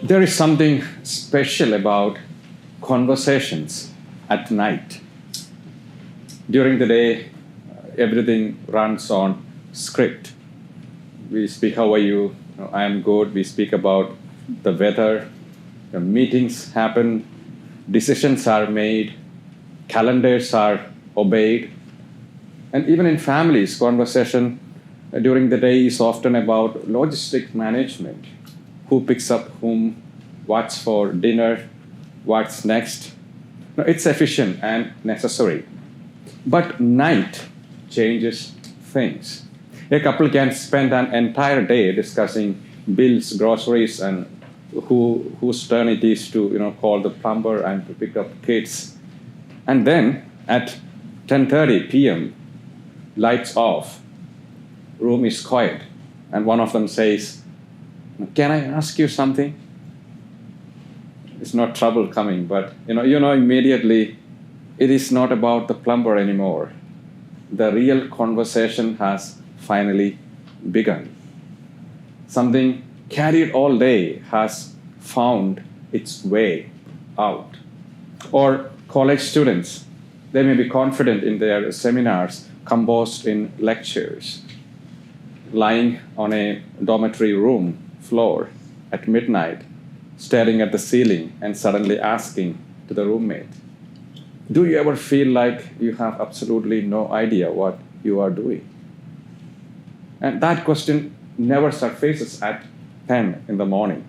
There is something special about conversations at night. During the day, everything runs on script. We speak, how are you? I am good. We speak about the weather. Meetings happen. Decisions are made. Calendars are obeyed. And even in families, conversation during the day is often about logistic management. Who picks up whom, what's for dinner, what's next. No, it's efficient and necessary. But night changes things. A couple can spend an entire day discussing bills, groceries, and whose turn it is to call the plumber and to pick up kids. And then at 10:30 p.m., lights off, room is quiet, and one of them says, "Can I ask you something?" It's not trouble coming, but immediately it is not about the plumber anymore. The real conversation has finally begun. Something carried all day has found its way out. Or college students, they may be confident in their seminars, composed in lectures, lying on a dormitory room floor at midnight, staring at the ceiling and suddenly asking to the roommate, "Do you ever feel like you have absolutely no idea what you are doing?" And that question never surfaces at 10 in the morning,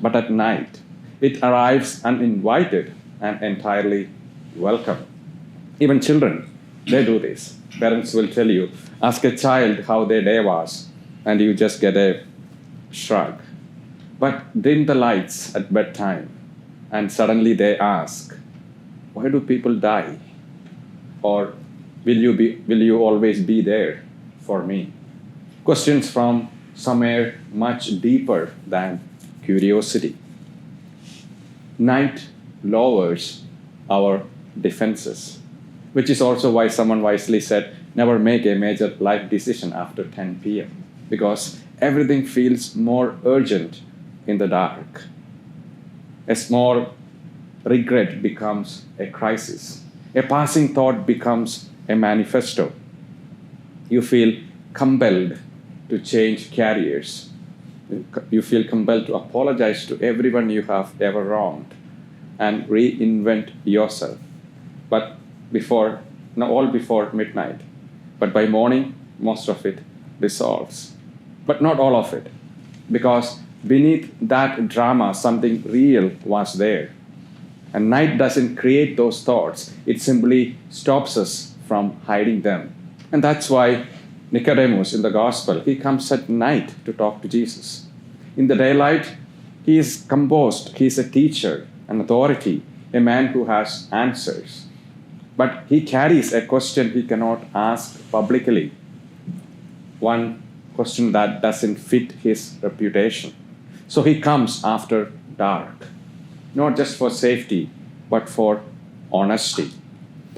but at night it arrives uninvited and entirely welcome. Even children, they do this. Parents will tell you, ask a child how their day was, and you just get a shrug. But dim the lights at bedtime, and suddenly they ask, "Why do people die?" Or will you always be there for me? Questions from somewhere much deeper than curiosity. Night lowers our defenses, which is also why someone wisely said, never make a major life decision after 10 p.m. because everything feels more urgent in the dark. A small regret becomes a crisis. A passing thought becomes a manifesto. You feel compelled to change careers. You feel compelled to apologize to everyone you have ever wronged and reinvent yourself. But all before midnight. But by morning, most of it dissolves. But not all of it, because beneath that drama, something real was there. And night doesn't create those thoughts. It simply stops us from hiding them. And that's why Nicodemus in the gospel, he comes at night to talk to Jesus. In the daylight, he is composed. He is a teacher, an authority, a man who has answers. But he carries a question he cannot ask publicly. One question that doesn't fit his reputation. So he comes after dark, not just for safety, but for honesty.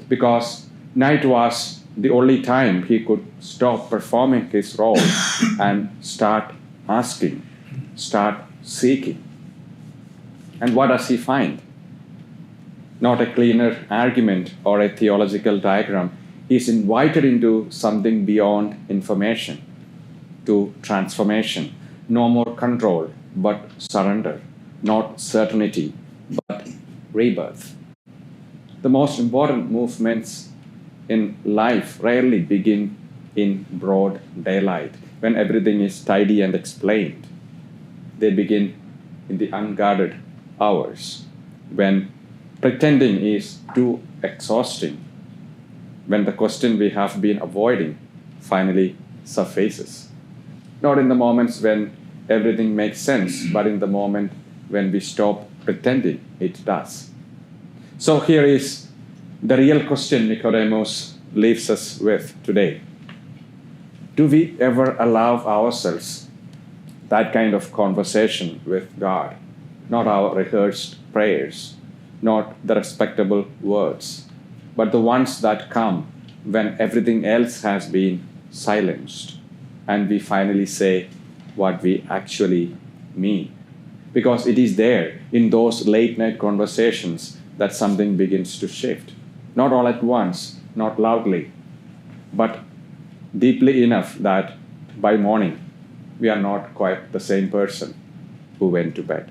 Because night was the only time he could stop performing his role and start asking, start seeking. And what does he find? Not a cleaner argument or a theological diagram. He is invited into something beyond information, to transformation. No more control, but surrender. Not certainty, but rebirth. The most important movements in life rarely begin in broad daylight, when everything is tidy and explained. They begin in the unguarded hours, when pretending is too exhausting, when the question we have been avoiding finally surfaces. Not in the moments when everything makes sense, but in the moment when we stop pretending it does. So here is the real question Nicodemus leaves us with today. Do we ever allow ourselves that kind of conversation with God? Not our rehearsed prayers, not the respectable words, but the ones that come when everything else has been silenced and we finally say what we actually mean. because it is there in those late night conversations that something begins to shift. Not all at once, not loudly, but deeply enough that by morning we are not quite the same person who went to bed.